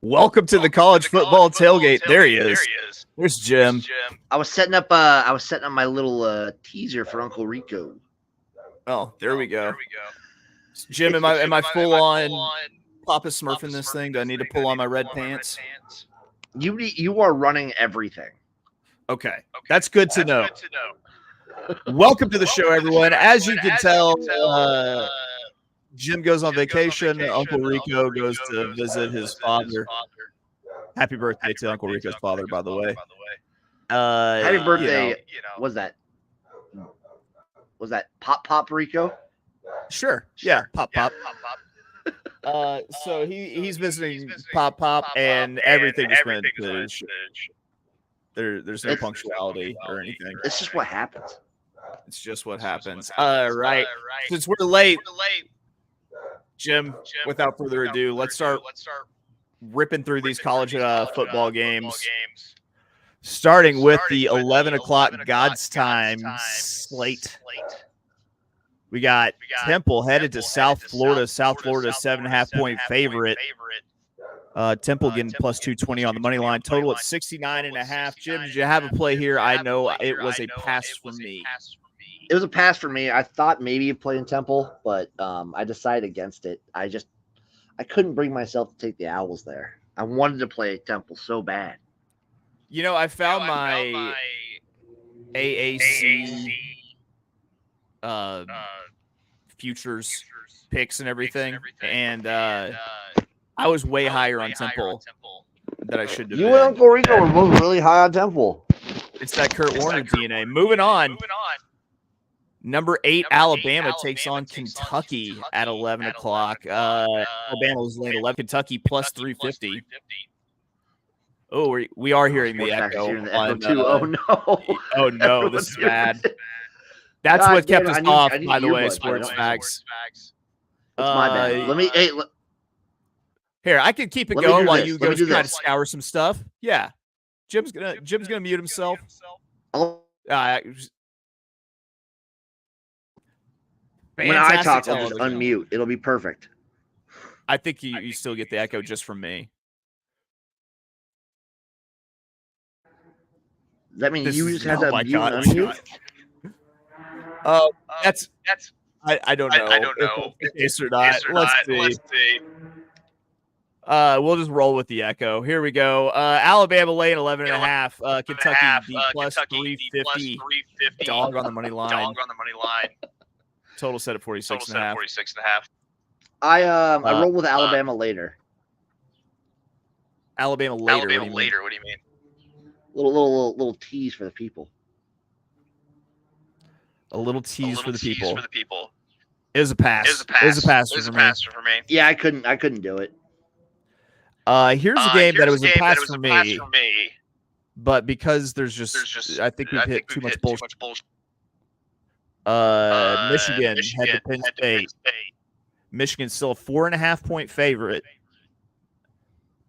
Welcome to the college football tailgate. There he is. There's Jim. I was setting up my little teaser for Uncle Rico. Oh, there we go. Jim, am I full on Papa Smurfing this thing? Do I need to pull on my red pants? You are running everything. Okay. That's good to know. Welcome to the show, everyone. As you can tell, Jim goes on vacation. Uncle Rico goes to visit his father. Happy birthday to Uncle Rico's father, by the way. Happy birthday. Was that Pop Rico? Sure. Yeah, Pop. So he's visiting Pop, and everything just went to there's no punctuality or anything. It's just what happens. It's just what happens. Right. Since we're late, Jim, without further ado, let's start ripping through these college football games, starting with the 11 o'clock God's time slate. We got Temple headed to South Florida. South Florida 7.5 point favorite. Temple getting plus 220 on the money line. Total at 69.5. Jim, did you have a play here? I know it was a pass for me. It was a pass for me. I thought maybe you'd play in Temple, but I decided against it. I couldn't bring myself to take the Owls there. I wanted to play Temple so bad. You know, I found my AAC futures picks and everything, and I was way higher on Temple than I should have been. You and Uncle Rico were both really high on Temple. It's that Kurt Warner DNA. Moving on. Number 8, Alabama takes on Kentucky at 11 o'clock. Alabama was laying 11. Kentucky plus 350. Oh, we are hearing the echo. Oh, no. Oh, no. This is bad. That's what kept us off, by the way, Sports Facts. It's my bad. Here, I can keep it going while you go try to scour some stuff. Yeah. Jim's gonna mute himself. When I talk, I'll just unmute. It'll be perfect. I think you still get the echo just from me. Does that mean you just have to unmute? Oh, that's I don't know. I don't know if it's or not. Let's see. We'll just roll with the echo. Here we go. Alabama laying 11.5. Kentucky plus 350. Dog on the money line. Total set at 46.5. I roll with Alabama later. Alabama later. What do you mean? Little tease for the people. A little tease for the people. It was a pass. It was a pass for me. Yeah, I couldn't do it. Here's a game that it was a pass for me. But because there's just I think we've hit too much bullshit. Michigan had to Penn State. Michigan's still a 4.5 point favorite.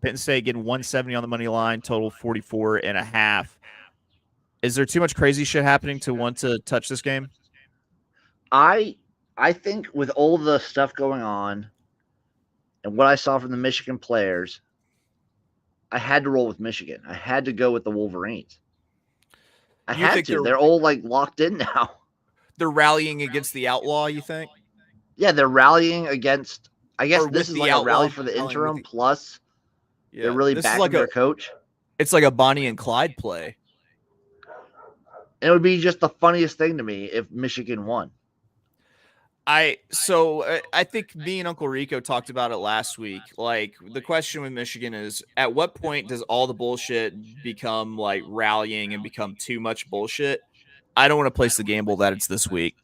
Penn State getting 170 on the money line, total 44.5. Is there too much crazy shit happening to want to touch this game? I think with all the stuff going on and what I saw from the Michigan players, I had to roll with Michigan. I had to go with the Wolverines. I had to. They're all locked in now. They're rallying against the outlaw, you think? Yeah, they're rallying against. I guess this is a rally for the interim. Plus, they're really backing their coach. It's like a Bonnie and Clyde play. It would be just the funniest thing to me if Michigan won. I think me and Uncle Rico talked about it last week. The question with Michigan is, at what point does all the bullshit become rallying and become too much bullshit? I don't want to place the gamble that it's this week.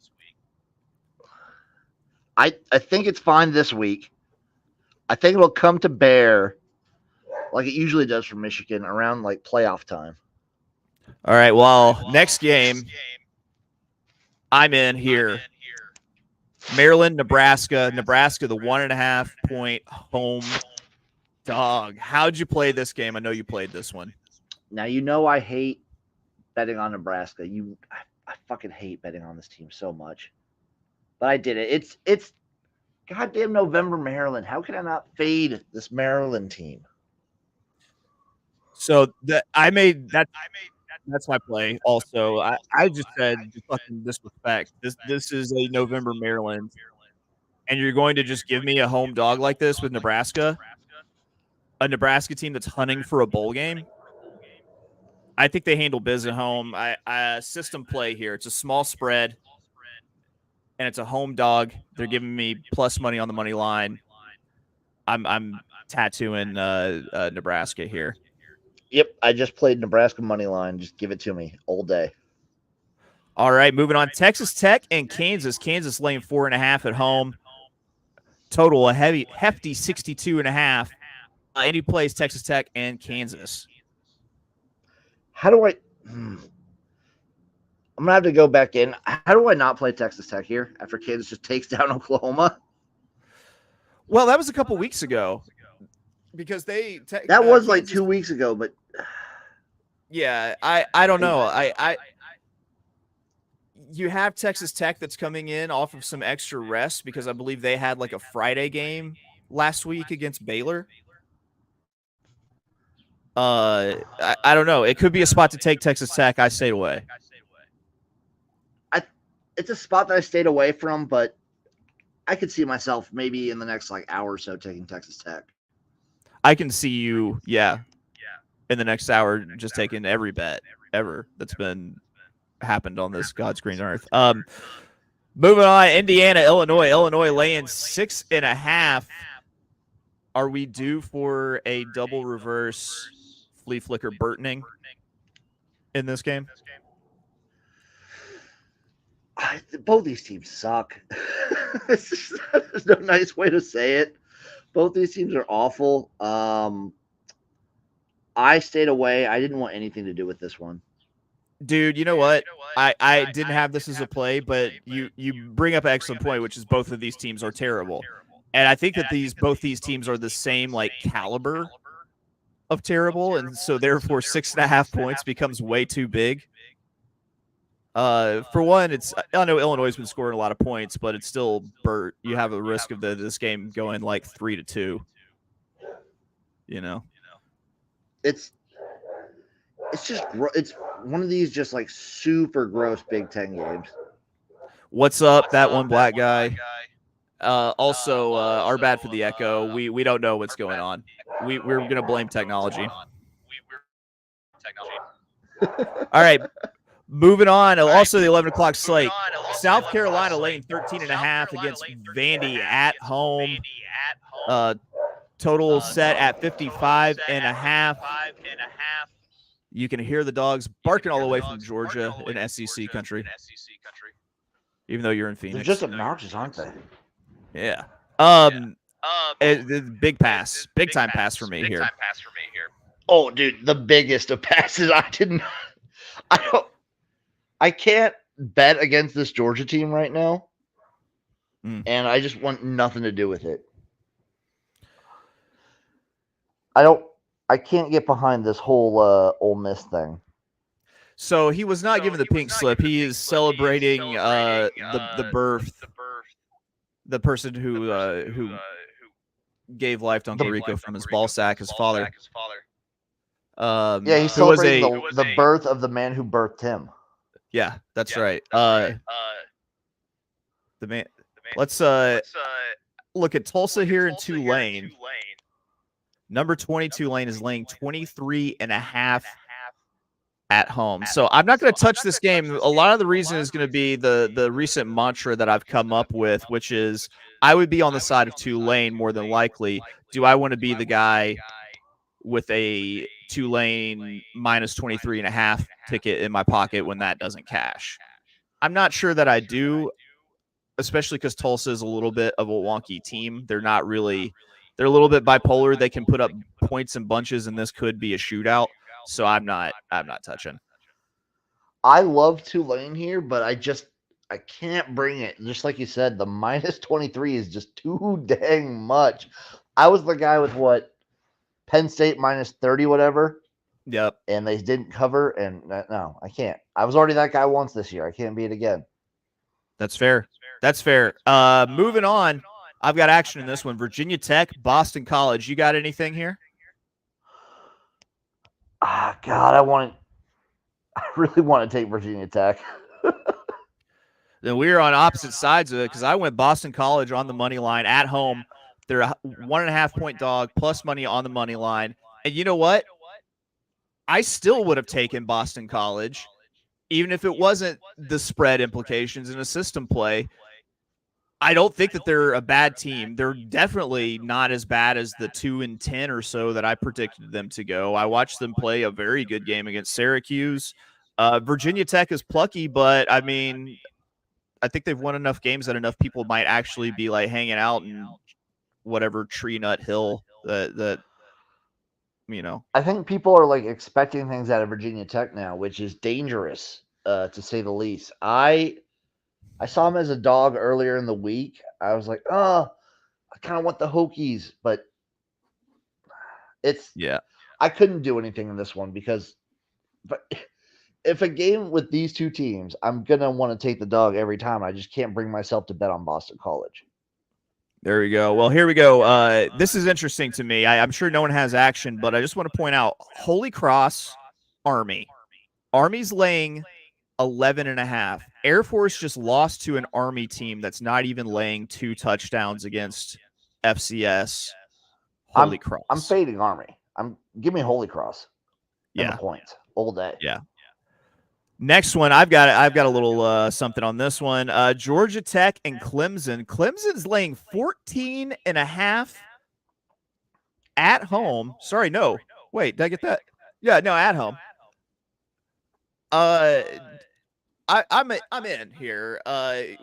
I think it's fine this week. I think it'll come to bear like it usually does for Michigan around playoff time. All right. Well, next game, I'm in here. Maryland, Nebraska. Nebraska, the 1.5 point home dog. How'd you play this game? I know you played this one. Now, I hate betting on Nebraska. I fucking hate betting on this team so much. But I did it. It's goddamn November Maryland. How can I not fade this Maryland team? So I made that. That's my play. Also, I just said just fucking disrespect. This is a November Maryland, and you're going to just give me a home dog like this with Nebraska, a Nebraska team that's hunting for a bowl game. I think they handle biz at home. I system play here. It's a small spread, and it's a home dog. They're giving me plus money on the money line. I'm tattooing Nebraska here. Yep, I just played Nebraska money line. Just give it to me all day. All right, moving on. Texas Tech and Kansas. Kansas laying 4.5 at home. Total a hefty 62.5. And he plays Texas Tech and Kansas. How do I? I'm gonna have to go back in. How do I not play Texas Tech here after Kansas just takes down Oklahoma? Well, that was a couple weeks ago because that was like 2 weeks ago, but yeah, I don't know. You have Texas Tech that's coming in off of some extra rest because I believe they had like a Friday game last week against Baylor. I don't know. It could be a spot to take Texas Tech. I stayed away. It's a spot that I stayed away from, but I could see myself maybe in the next like hour or so taking Texas Tech. I can see you, in the next hour just taking every bet ever that's been happened on this God's green earth. Moving on, Indiana, Illinois. Illinois laying 6.5. Are we due for a double reverse flea flicker Burtoning in this game? Both these teams suck. There's no nice way to say it. Both these teams are awful. I stayed away. I didn't want anything to do with this one. Dude, you know what? I didn't have this as a play, but you bring up an excellent point, which is both of these teams are terrible. And I think that both these teams are the same like caliber of terrible, and so therefore 6.5 points becomes way too big. For one, I know Illinois has been scoring a lot of points, but it's still Burt. You have a risk of this game going like 3-2. You know, it's just it's one of these just like super gross Big Ten games. What's up, that one black guy? Also, our bad for the echo. We don't know what's going on. We're gonna blame technology. All right. Moving on, also the 11 o'clock slate. South Carolina laying 13.5 against Vandy at home. Total set at 55.5. You can hear the dogs barking all the way from Georgia in SEC country. Even though you're in Phoenix. They're just obnoxious, aren't they? Yeah. Big pass. Big time pass for me here. Oh, dude, the biggest of passes. I can't bet against this Georgia team right now, and I just want nothing to do with it. I can't get behind this whole Ole Miss thing. So he was not given the pink slip. He is celebrating the birth, the person who gave life to Uncle Rico from his ball sack, his father. Yeah, he's celebrating the birth of the man who birthed him. Yeah, that's right. The man. Let's look at Tulsa here in Tulane. Number 20 Tulane is laying 23.5 at home. So I'm not going to touch this game. A lot of the reason is going to be the recent mantra that I've come up with, which is I would be on the side of Tulane more than likely. Do I want to be the guy with a Tulane minus 23.5 ticket in my pocket when that doesn't cash? I'm not sure that I do, especially because Tulsa is a little bit of a wonky team. They're a little bit bipolar. They can put up points in bunches, and this could be a shootout. So I'm not touching. I love Tulane here, but I can't bring it. Just like you said, the minus 23 is just too dang much. I was the guy with Penn State minus 30, whatever. Yep. And they didn't cover, and no, I can't. I was already that guy once this year. I can't be it again. That's fair. That's fair. Moving on. I've got action in this one. Virginia Tech, Boston College. You got anything here? God, I really want to take Virginia Tech. Then we were on opposite sides of it because I went Boston College on the money line at home. They're a 1.5-point dog plus money on the money line. And you know what? I still would have taken Boston College, even if it wasn't the spread implications in a system play. I don't think that they're a bad team. They're definitely not as bad as the 2-10 or so that I predicted them to go. I watched them play a very good game against Syracuse. Virginia Tech is plucky, but I mean, I think they've won enough games that enough people might actually be like hanging out in whatever tree nut hill that you know. I think people are like expecting things out of Virginia Tech now, which is dangerous, to say the least. I saw him as a dog earlier in the week. I was like, oh, I kind of want the Hokies, but I couldn't do anything in this one because, but if a game with these two teams, I'm gonna want to take the dog every time. I just can't bring myself to bet on Boston College. There we go. Well, here we go. This is interesting to me. I'm sure no one has action, but I just want to point out Holy Cross, Army. Army's laying 11.5. Air Force just lost to an Army team that's not even laying 2 touchdowns against FCS. Holy Cross. I'm fading Army. Give me Holy Cross. Yeah. And the points all day. Yeah. Next one, I've got a little something on this one. Georgia Tech and Clemson. Clemson's laying 14.5 at home. Sorry, no. Wait, did I get that? Yeah, no, at home. I'm in here. We're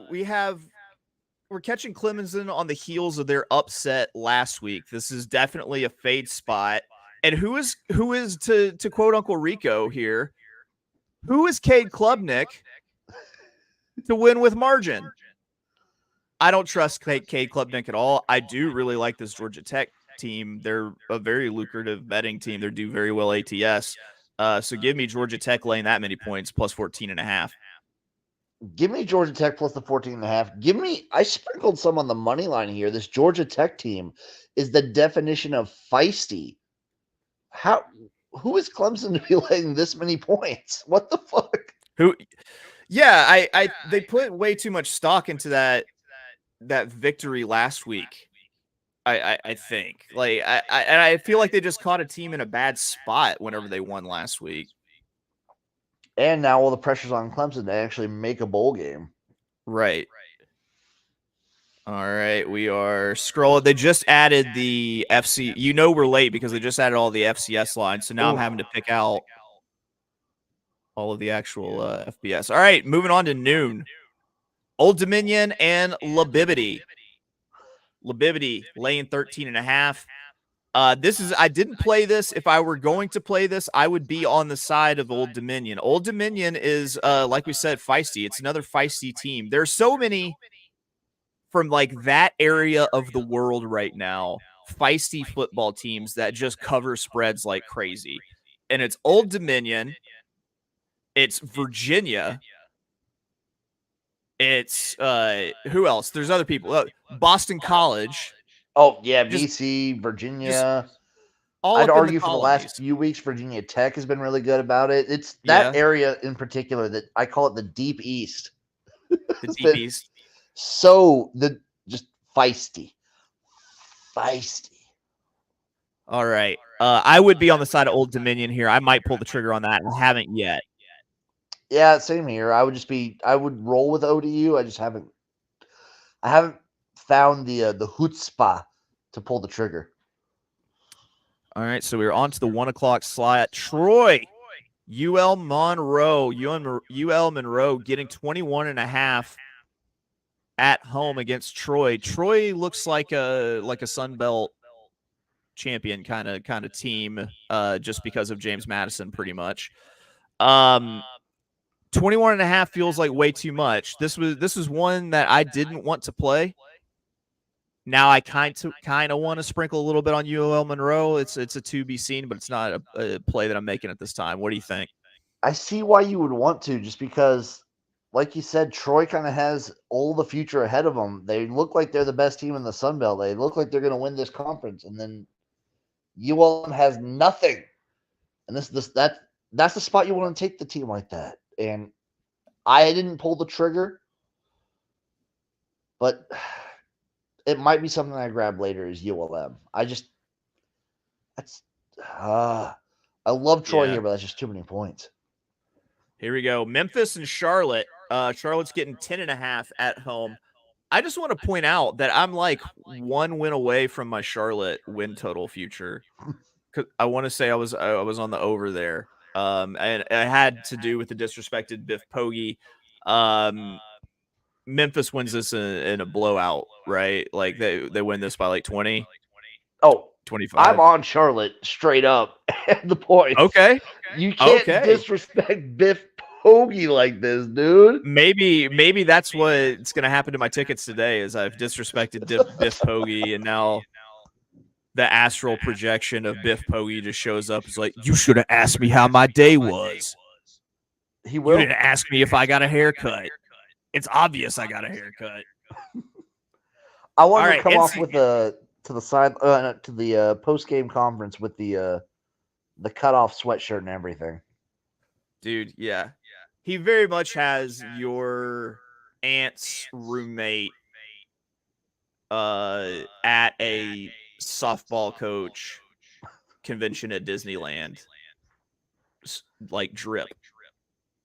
catching Clemson on the heels of their upset last week. This is definitely a fade spot. And who is to quote Uncle Rico here? Who is Cade Klubnik to win with margin? I don't trust Cade Klubnik at all. I do really like this Georgia Tech team. They're a very lucrative betting team. They do very well ATS. So give me Georgia Tech laying that many points plus 14.5. Give me Georgia Tech plus the 14.5. I sprinkled some on the money line here. This Georgia Tech team is the definition of feisty. Who is Clemson to be laying this many points? What the fuck? Yeah, they put way too much stock into that victory last week. I think I feel like they just caught a team in a bad spot whenever they won last week. And now all the pressure's on Clemson to actually make a bowl game. Right. All right, we are scrolling. They just added the FC. You know we're late because they just added all the FCS lines. So now I'm having to pick out all of the actual FBS. All right, moving on to noon. Old Dominion and Libibity. Libibity laying 13.5. I didn't play this. If I were going to play this, I would be on the side of Old Dominion. Old Dominion is, like we said, feisty. It's another feisty team. There's so many from like that area of the world right now, feisty football teams that just cover spreads like crazy. And it's Old Dominion. It's Virginia. It's who else? There's other people. Boston College. Oh, yeah, BC, Virginia. I'd argue for the last few weeks, Virginia Tech has been really good about it. It's that area in particular that I call it the Deep East. The Deep East. So just feisty. All right. I would be on the side of Old Dominion here. I might pull the trigger on that. I haven't yet. Yeah, same here. I would roll with ODU. I haven't found the chutzpah to pull the trigger. All right, so we're on to the 1:00 slot. Troy, UL Monroe getting 21.5 at home against Troy. Troy looks like a Sun Belt champion kind of team, just because of James Madison, pretty much. 21.5 feels like way too much. This was one that I didn't want to play. Now I kind of want to sprinkle a little bit on UL Monroe. It's a to be seen, but it's not a play that I'm making at this time. What do you think? I see why you would want to, just because, like you said, Troy kind of has all the future ahead of them. They look like they're the best team in the Sun Belt. They look like they're going to win this conference, and then UL has nothing. And that's the spot you want to take the team like that. And I didn't pull the trigger, but it might be something I grab later is ULM. I love Troy here, but that's just too many points. Here we go. Memphis and Charlotte. Charlotte's getting 10.5 at home. I just want to point out that I'm like 1 win away from my Charlotte win total future. I want to say I was on the over there. And it had to do with the disrespected Biff Poggi. Memphis wins this in a blowout, right? Like they win this by like 20. Oh, 25. I'm on Charlotte straight up at the point. Okay. You can't disrespect Biff Poggi like this, dude. Maybe that's what's going to happen to my tickets today is I've disrespected Biff Poggi, and now the astral projection of Biff Poggi just shows up. It's like, you should have asked me how my day was. He will. You didn't ask me if I got a haircut. It's obvious I got a haircut. I wanted to come off with the post game conference with the cutoff sweatshirt and everything. Dude, yeah. He very much has your aunt's roommate at a softball coach convention at Disneyland. Like drip.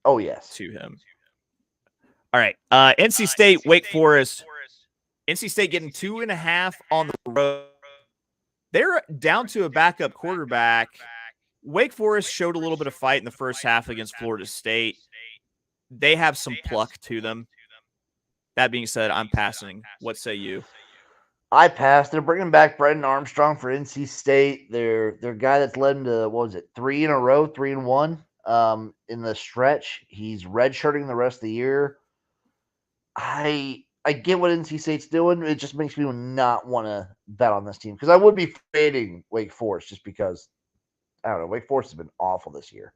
Oh, yes. To him. All right. NC State, Wake Forest. NC State getting 2.5 on the road. They're down to a backup quarterback. Wake Forest showed a little bit of fight in the first half against Florida State. They have some pluck to them. That being said, I'm passing. What say you? I passed. They're bringing back Brendan Armstrong for NC State. Their guy that's led them to, 3 in a row, 3-1 in the stretch. He's redshirting the rest of the year. I get what NC State's doing. It just makes me not want to bet on this team because I would be fading Wake Forest just because, I don't know, Wake Forest has been awful this year.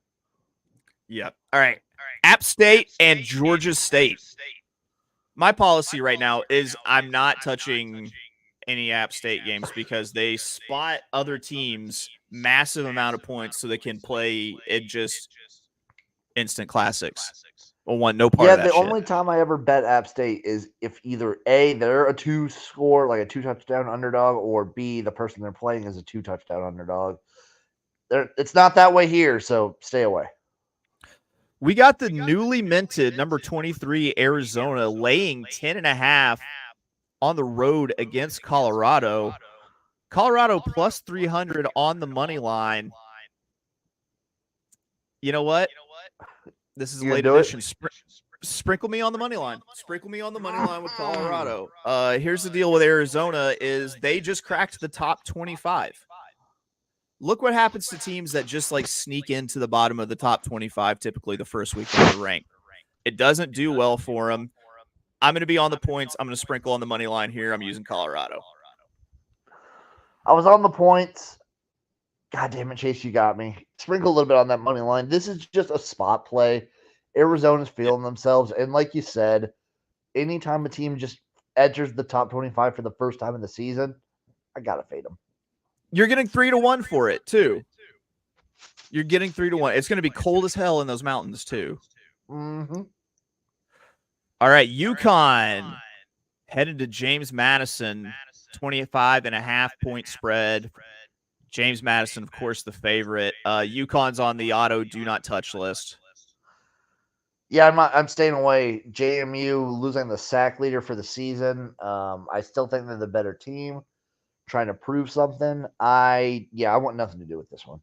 Yep. All right. App State and Georgia State. My policy right now is I'm not touching any App State games because they spot other teams massive amount of points so they can play it just instant classics. Well, no part of that the shit. Only time I ever bet App State is if either A, they're a 2-score, like a 2-touchdown underdog, or B, the person they're playing is a 2-touchdown underdog. It's not that way here, so stay away. We got the newly minted number 23 Arizona laying 10.5 on the road against Colorado. Colorado plus 300 on the money line. You know what? This is a late edition. Sprinkle me on the money line. Sprinkle me on the money line with Colorado. Here's the deal with Arizona is they just cracked the top 25. Look what happens to teams that just like sneak into the bottom of the top 25 typically the first week of the rank. It doesn't do well for them. I'm going to be on the points. I'm going to sprinkle on the money line here. I'm using Colorado. I was on the points. God damn it, Chase, you got me. Sprinkle a little bit on that money line. This is just a spot play. Arizona's feeling themselves. And like you said, anytime a team just enters the top 25 for the first time in the season, I got to fade them. You're getting 3-1 for it, too. You're getting 3-1. It's going to be cold as hell in those mountains, too. Mm-hmm. All right, UConn headed to James Madison, 25.5 point spread. James Madison, of course, the favorite. UConn's on the auto do not touch list. Yeah, I'm staying away. JMU losing the sack leader for the season. I still think they're the better team, trying to prove something. I want nothing to do with this one.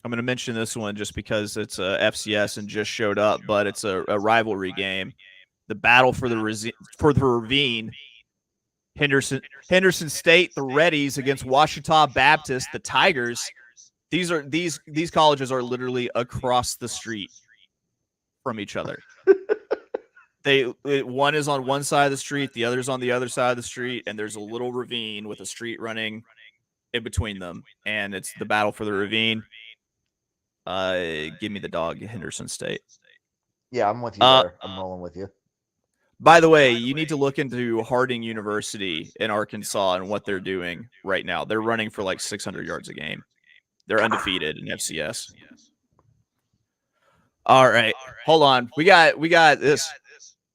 I'm going to mention this one just because it's a FCS and just showed up, but it's a rivalry game. The battle for the ravine. Henderson State, the Reddies against Ouachita Baptist, the Tigers. These colleges are literally across the street from each other. One is on one side of the street, the other's on the other side of the street, and there's a little ravine with a street running in between them, and it's the battle for the ravine. Give me the dog, Henderson State. Yeah, I'm with you there. I'm rolling with you. By the way, you need to look into Harding University in Arkansas and what they're doing right now. They're running for like 600 yards a game. They're undefeated in FCS. All right, hold on. We got this.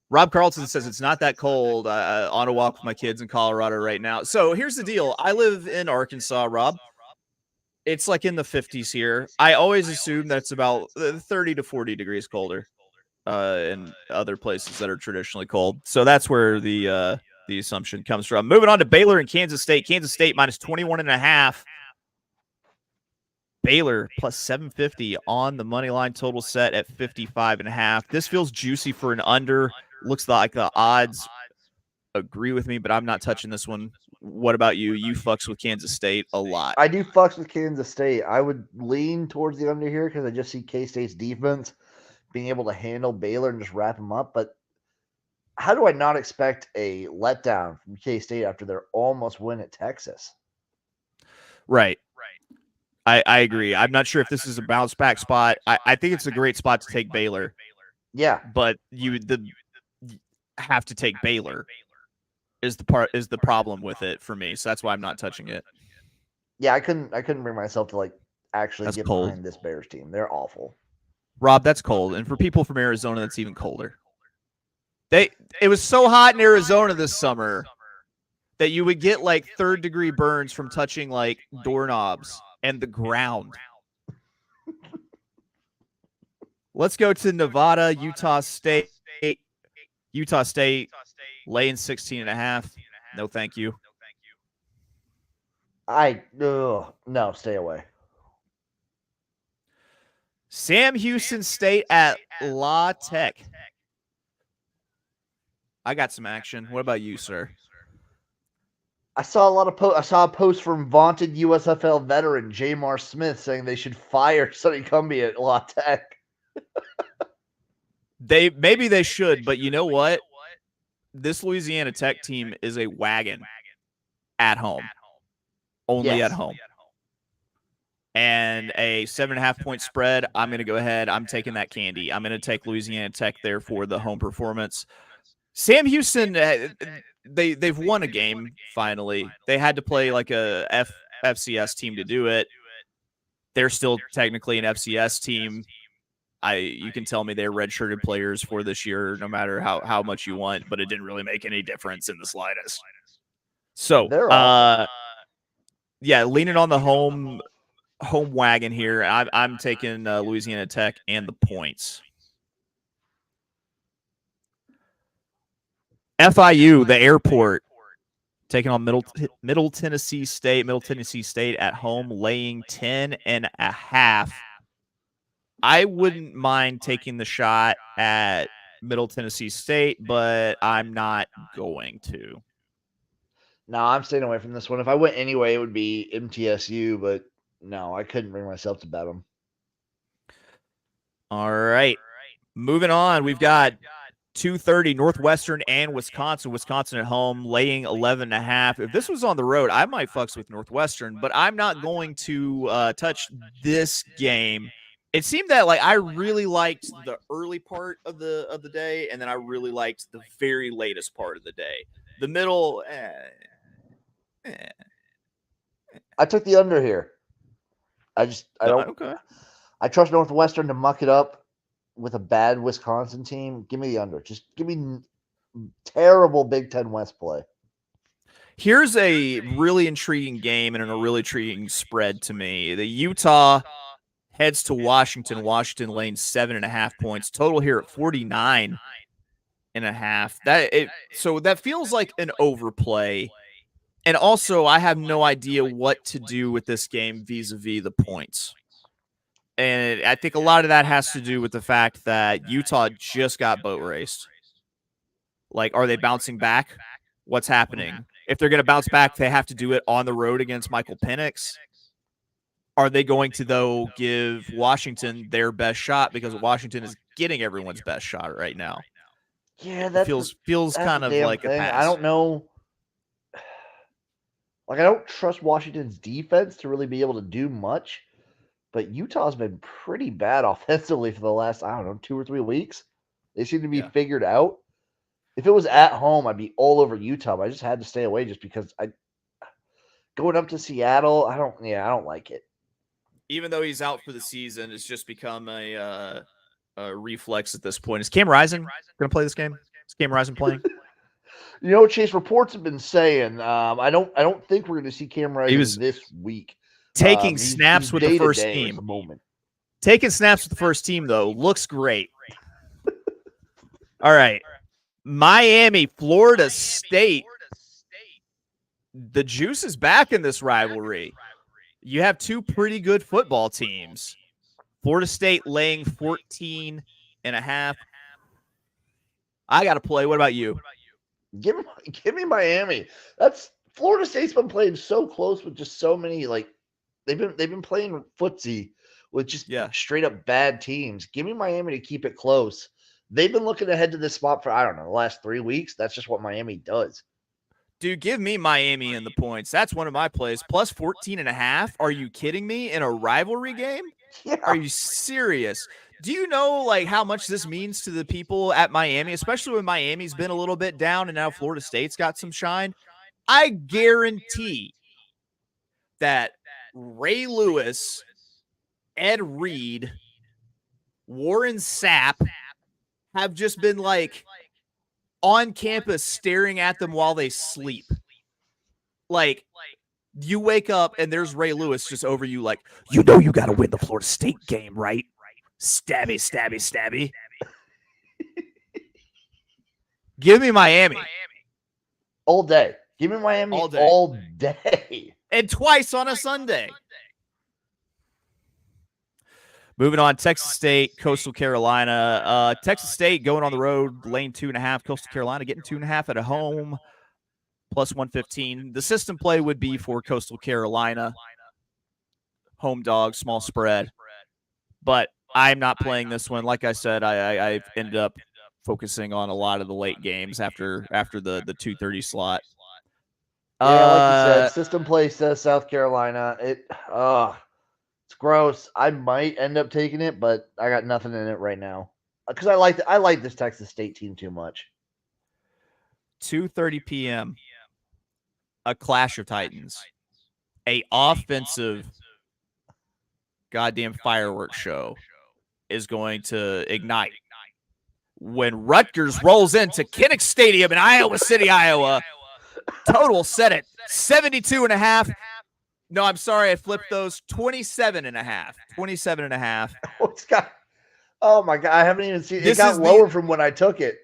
Rob Carlton says it's not that cold. On a walk with my kids in Colorado right now. So here's the deal. I live in Arkansas, Rob. It's like in the 50s here. I always assume that's about 30 to 40 degrees colder in other places that are traditionally cold. So that's where the assumption comes from. Moving on to Baylor and Kansas State. Kansas State minus 21.5. Baylor plus 750 on the money line, total set at 55.5. This feels juicy for an under. Looks like the odds agree with me, but I'm not touching this one. What about you? You fucks with Kansas State a lot. I do fucks with Kansas State. I would lean towards the under here because I just see K-State's defense being able to handle Baylor and just wrap them up. But how do I not expect a letdown from K-State after their almost win at Texas? Right. I agree. I'm not sure if this is a bounce back spot. I think it's a great spot to take Baylor. Yeah. But you have to take Baylor is the problem with it for me. So that's why I'm not touching it. Yeah, I couldn't bring myself to actually That's get cold. behind this Bears team. They're awful. Rob, that's cold. And for people from Arizona, that's even colder. It was so hot in Arizona this summer that you would get third-degree burns from touching doorknobs and the ground. Let's go to Nevada, Utah State. Utah State laying 16.5. No, thank you. No, stay away. Sam Houston State at La Tech. I got some action. What about you, sir? I saw I saw a post from vaunted USFL veteran Jamar Smith saying they should fire Sonny Cumbie at La Tech. Maybe they should, but you know what? This Louisiana Tech team is a wagon at home. Only at home. And a 7.5 point spread. I'm going to go ahead. I'm taking that candy. I'm going to take Louisiana Tech there for the home performance. Sam Houston, they've won a game finally. They had to play a FCS team to do it. They're still technically an FCS team. You can tell me they're redshirted players for this year, no matter how much you want, but it didn't really make any difference in the slightest. So, yeah, leaning on the home wagon here. I'm taking Louisiana Tech and the points. FIU, the airport, taking on Middle Tennessee State. Middle Tennessee State at home, laying 10.5. I wouldn't mind taking the shot at Middle Tennessee State, but I'm not going to. No, I'm staying away from this one. If I went anyway, it would be MTSU, but no, I couldn't bring myself to bet them. All right. Moving on, we've got 2:30 Northwestern and Wisconsin. Wisconsin at home, laying 11.5. If this was on the road, I might fucks with Northwestern, but I'm not going to touch this game. It seemed that I really liked the early part of the day, and then I really liked the very latest part of the day. The middle, I took the under here. I don't. Okay. I trust Northwestern to muck it up with a bad Wisconsin team. Give me the under. Just give me terrible Big Ten West play. Here's a really intriguing game and a really intriguing spread to me. The Utah heads to Washington. Washington laying 7.5 points. Total here at 49.5. So that feels like an overplay. And also, I have no idea what to do with this game vis-a-vis the points. And I think a lot of that has to do with the fact that Utah just got boat raced. Are they bouncing back? What's happening? If they're going to bounce back, they have to do it on the road against Michael Penix. Are they going to, though, give Washington their best shot because Washington is getting everyone's best shot right now? Yeah, that feels kind of like a pass. I don't know. I don't trust Washington's defense to really be able to do much, but Utah's been pretty bad offensively for the last, 2 or 3 weeks. They seem to be figured out. If it was at home, I'd be all over Utah, but I just had to stay away just because going up to Seattle, I don't like it. even though he's out for the season, it's just become a reflex at this point. Is Cam Rising going to play this game? Is Cam Rising playing? Chase, reports have been saying I don't think we're going to see Cam Rising this week. Taking snaps with the first team. Taking snaps with the first team, though, looks great. All right. Miami, Florida State. The juice is back in this rivalry. You have two pretty good football teams. Florida State laying 14.5. I got to play. What about you? Give me Miami. That's Florida State's been playing so close with just so many they've been playing footsie with just straight up bad teams. Give me Miami to keep it close. They've been looking ahead to this spot for the last 3 weeks. That's just what Miami does. Dude, give me Miami in the points. That's one of my plays. Plus 14.5. Are you kidding me? In a rivalry game? Yeah. Are you serious? Do you know how much this means to the people at Miami, especially when Miami's been a little bit down and now Florida State's got some shine? I guarantee that Ray Lewis, Ed Reed, Warren Sapp have just been on campus staring at them while they sleep. You wake up and there's Ray Lewis just over you you got to win the Florida State game, right? Stabby, stabby, stabby. Give me Miami. All day. Give me Miami all day. And twice on a Sunday. Moving on, Texas State, Coastal Carolina. Texas State going on the road, laying 2.5. Coastal Carolina getting 2.5 at a home, plus 115. The system play would be for Coastal Carolina. Home dog, small spread. But I'm not playing this one. Like I said, I ended up focusing on a lot of the late games after the 2:30 slot. Yeah, like you said, system play says South Carolina. It's gross. I might end up taking it, but I got nothing in it right now because I like this Texas State team too much. 2:30 p.m. A Clash of Titans, a offensive goddamn fireworks show is going to ignite when Rutgers rolls into Kinnick Stadium in Iowa City, Iowa. Total set at 72.5. No, I'm sorry. I flipped those. 27.5. 27.5. Oh my God. I haven't even seen it. It got lower from when I took it.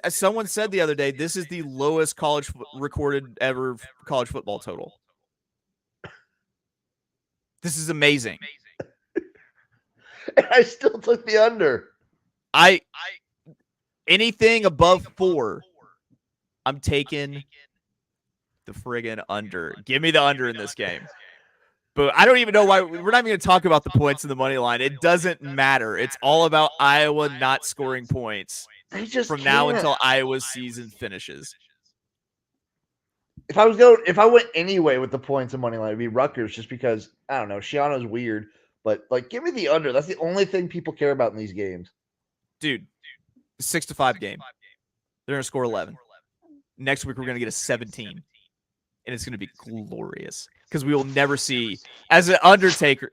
Someone said the other day, this is the lowest recorded ever college football total. This is amazing. And I still took the under. Anything above 4, I'm taking the friggin' under. Give me the under in this game. But I don't even know why. We're not even going to talk about the points in the money line. It doesn't matter. It's all about Iowa not scoring points from now until Iowa's season finishes. If I went anyway with the points and money line, it'd be Rutgers, just because I don't know. Shiano's weird, but give me the under. That's the only thing people care about in these games. Dude, 6-5 game. They're gonna score 11. Next week we're gonna get a 17, and it's gonna be glorious because we will never see as an Undertaker.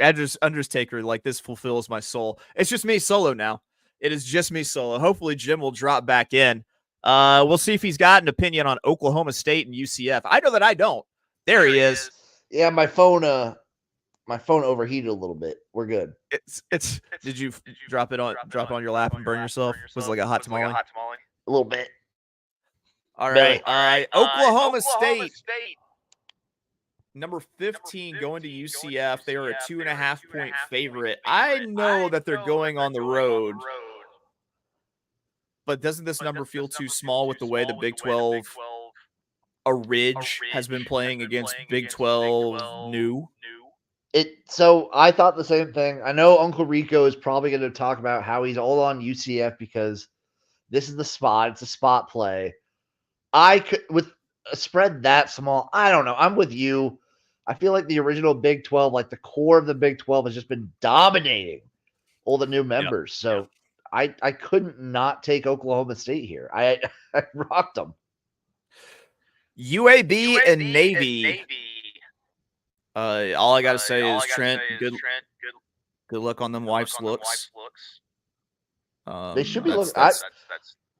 This fulfills my soul. It's just me solo now. It is just me solo. Hopefully Jim will drop back in. We'll see if he's got an opinion on Oklahoma State and UCF. I know that I don't. There he is. Yeah, my phone overheated a little bit. We're good. It's. Did you drop it on your lap and burn yourself? Was it like a hot tamale? A little bit. All right. Oklahoma State. Number 15 going to UCF. They are a 2.5-point favorite. I know that they're going on the road. But doesn't this number feel too small with the way the Big 12 Ridge has been playing against Big 12 new? So I thought the same thing. I know Uncle Rico is probably going to talk about how he's all on UCF because this is the spot. It's a spot play. I could, with a spread that small, I don't know. I'm with you. I feel like the original Big 12, the core of the Big 12 has just been dominating all the new members. So I couldn't not take Oklahoma State here. I rocked them. UAB and Navy. All I gotta say is Trent. Good luck on them wife's looks. They should be looking. That's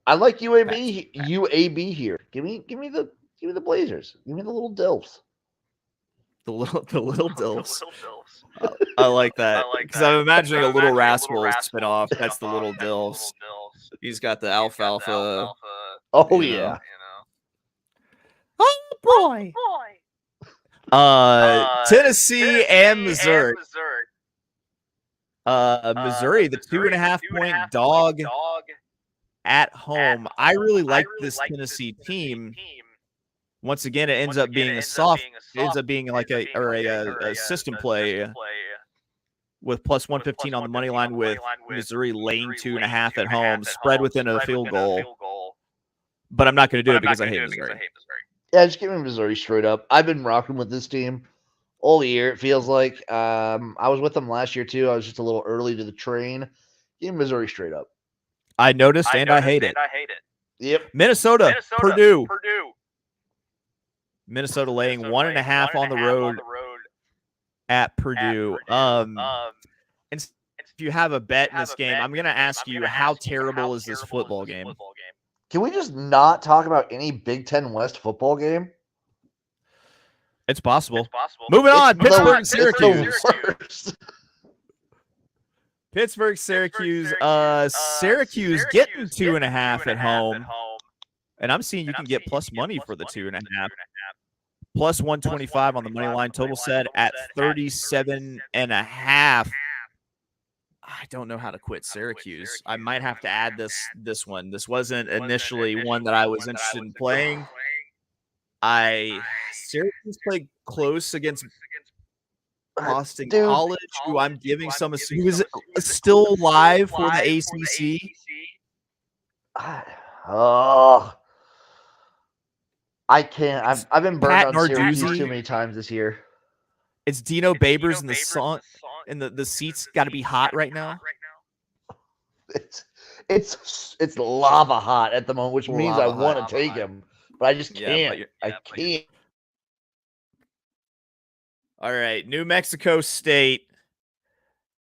I like UAB here. Give me the Blazers. Give me the little Dilfs. the little Dilfs. I like that because I'm imagining a Little Rascals spinoff. That's the little Dilfs. He's got the alfalfa. Oh yeah. Oh boy. Tennessee and Missouri. Missouri, the 2.5 point dog at home. I really like this Tennessee team. Once again, it ends up being like a system play with plus 115 on the money line with Missouri laying 2.5 at home, spread within a field goal. But I'm not going to do it because I hate Missouri. Yeah, just give me Missouri straight up. I've been rocking with this team all year, it feels like. I was with them last year, too. I was just a little early to the train. Give me Missouri straight up. I noticed, and I hate it. Yep. Minnesota, Purdue. Minnesota laying 1.5 on the road at Purdue. And if you have a bet in this game, I'm going to ask you, how terrible is this football game? Can we just not talk about any Big Ten West football game? It's possible. Moving on, Pittsburgh and Syracuse. Pittsburgh, Syracuse. Syracuse getting 2.5 at home. And I'm seeing you can get plus money for the 2.5. Plus 125 on the money line. Total set at 37.5. I don't know how to quit Syracuse. I might have to add this one. This wasn't initially one that I was interested in playing. Syracuse played close against Boston College, who I'm giving who is still alive for the ACC. Oh, I can't. I've been burned on Syracuse too many times this year. It's Dino Babers in the sun, and the seats got to be hot right now. It's lava hot at the moment, which means I want to take him, but I just can't. I can't. All right, New Mexico State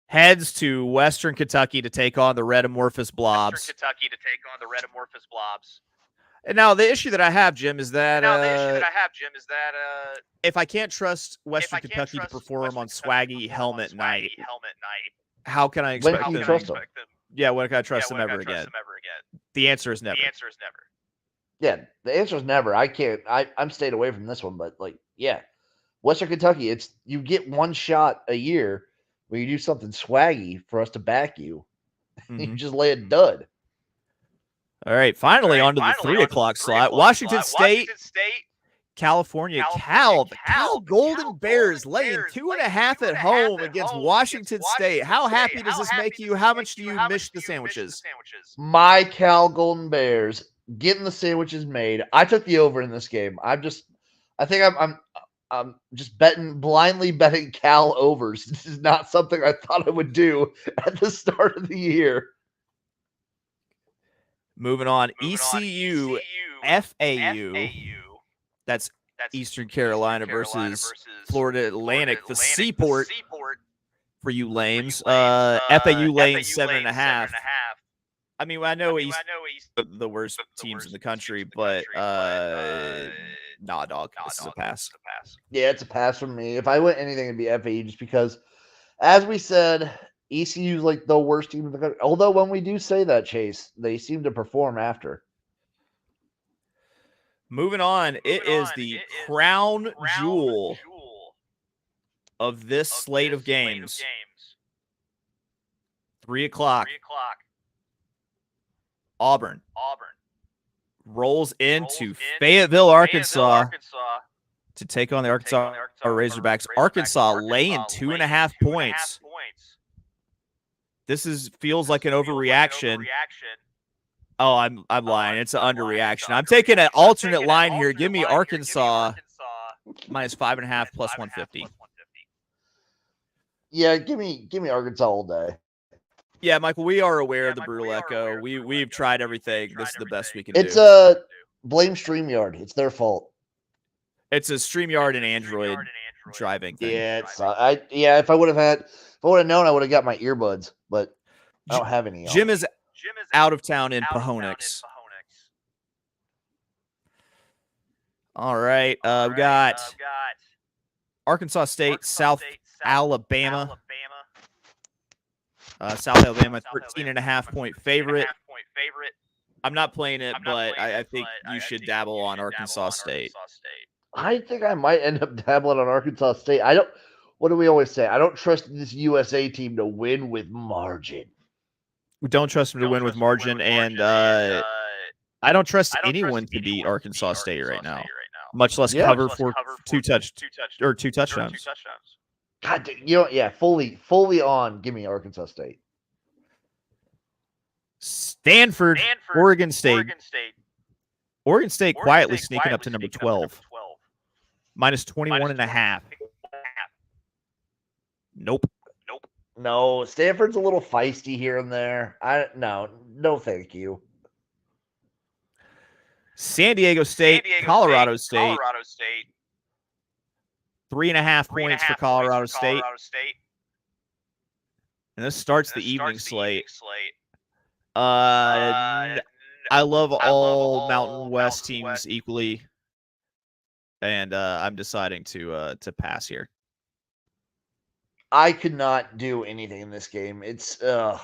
heads to Western Kentucky to take on the Red Amorphous Blobs. And now the issue that I have, Jim, is that if I can't trust Western Kentucky to perform on swaggy helmet night, how can I expect them? When can you trust them? Yeah, when can I trust them ever again? The answer is never. Yeah, the answer is never. I can't. I'm staying away from this one, but Western Kentucky, you get one shot a year where you do something swaggy for us to back you. Mm-hmm. You just lay a dud. All right, finally onto the 3 o'clock slot. Washington State, California. Cal Golden Bears laying 2.5 at home against Washington State. How happy does this make you? How much do you miss the sandwiches? My Cal Golden Bears getting the sandwiches made. I took the over in this game. I'm just blindly betting Cal overs. This is not something I thought I would do at the start of the year. Moving on, ECU, FAU. That's Eastern Carolina versus Florida Atlantic. The Seaport for you lames. FAU laying 7.5. I mean, I know East the worst teams in the country, but nah, dog. This is a pass. Yeah, it's a pass from me. If I went anything, it'd be FAU, just because, as we said, ECU is like the worst team in the country. Although when we do say that, Chase, they seem to perform after. Moving on, it is the crown jewel of this slate of games. 3 o'clock. Auburn rolls into Fayetteville, Arkansas to take on the Arkansas Razorbacks. Arkansas laying 2.5 points. This feels like an overreaction. Oh, I'm lying. It's an underreaction. I'm taking an alternate line here. Give me Arkansas minus 5.5 plus 150. Yeah, give me Arkansas all day. Yeah, Michael, we are aware of the brutal echo. We've tried everything. This is the best we can do. It's blame StreamYard. It's their fault. It's a StreamYard and Android driving thing. Yeah, if I would have known, I would have got my earbuds, but I don't have any. Jim is out of town in Pahonix. All right, we got Arkansas State, South Alabama. South Alabama, 13.5-point favorite. I'm not playing it, but I think you should dabble on Arkansas State. I think I might end up dabbling on Arkansas State. What do we always say? I don't trust this USA team to win with margin. We don't trust them to win with margin, and I don't trust anyone to beat Arkansas State right now, much less cover for two touchdowns. God, fully on. Give me Arkansas State. Stanford, Oregon State. Oregon State quietly sneaking up to number 12. Minus 21.5. Nope. No, Stanford's a little feisty here and there. No, thank you. San Diego State, Colorado State. 3.5 points for Colorado State. And this starts the evening slate. I love all Mountain West teams equally, and I'm deciding to pass here. I could not do anything in this game. It's I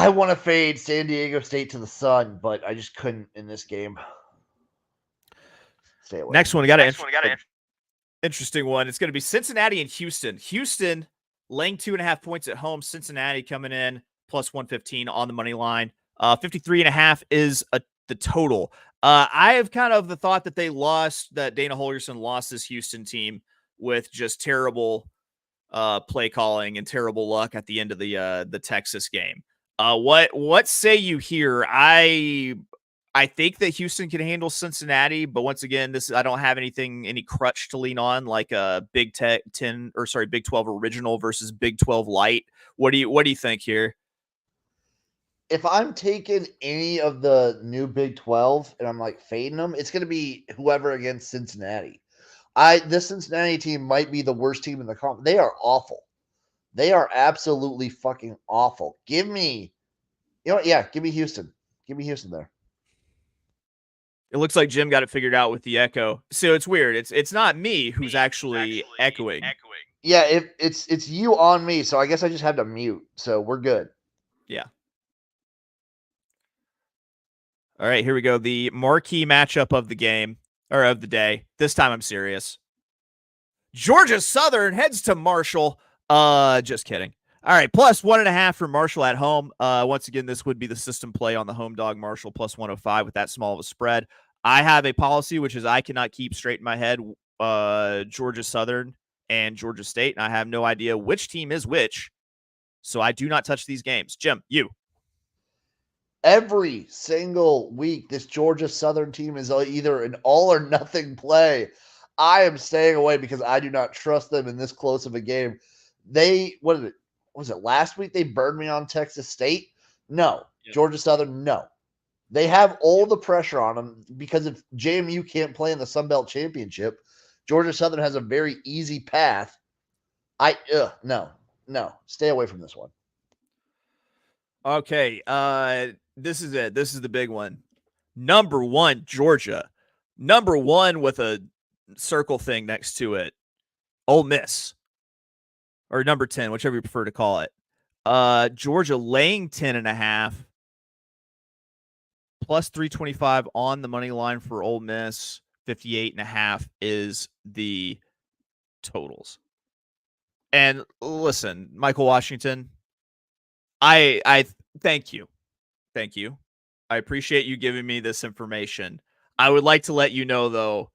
want to fade San Diego State to the sun, but I just couldn't in this game. Stay away. Next one, we got an interesting one. It's going to be Cincinnati and Houston. Houston laying 2.5 points at home. Cincinnati coming in plus 115 on the money line. 53.5 is the total. I have kind of the thought that that Dana Holgerson lost this Houston team with just terrible play calling and terrible luck at the end of the Texas game. What say you here? I think that Houston can handle Cincinnati, but once again, I don't have any crutch to lean on, like a Big 12 original versus Big 12 light. What do you think here? If I'm taking any of the new Big 12 and I'm like fading them, it's going to be whoever against Cincinnati. This Cincinnati team might be the worst team in the conference. They are awful. They are absolutely fucking awful. Give me Houston. Give me Houston there. It looks like Jim got it figured out with the echo. So it's weird. It's not me who's actually echoing. Yeah, it's you on me, so I guess I just have to mute. So we're good. Yeah. All right, here we go. The marquee matchup of the game, or of the day. This time I'm serious. Georgia Southern heads to Marshall. Just kidding. All right, plus 1.5 for Marshall at home. Once again, this would be the system play on the home dog Marshall plus 105 with that small of a spread. I have a policy, which is I cannot keep straight in my head Georgia Southern and Georgia State, and I have no idea which team is which, so I do not touch these games. Jim, you. Every single week, this Georgia Southern team is either an all or nothing play. I am staying away because I do not trust them in this close of a game. Was it last week they burned me on Texas State? No. Yep. Georgia Southern, no. They have all the pressure on them because if JMU can't play in the Sun Belt Championship, Georgia Southern has a very easy path. No. Stay away from this one. Okay, this is it. This is the big one. Number 1, Georgia. Number 1 with a circle thing next to it. Ole Miss. Or number 10, whichever you prefer to call it. Georgia laying 10.5. Plus 325 on the money line for Ole Miss. 58.5 is the totals. And listen, Michael Washington, I thank you. Thank you. I appreciate you giving me this information. I would like to let you know, though,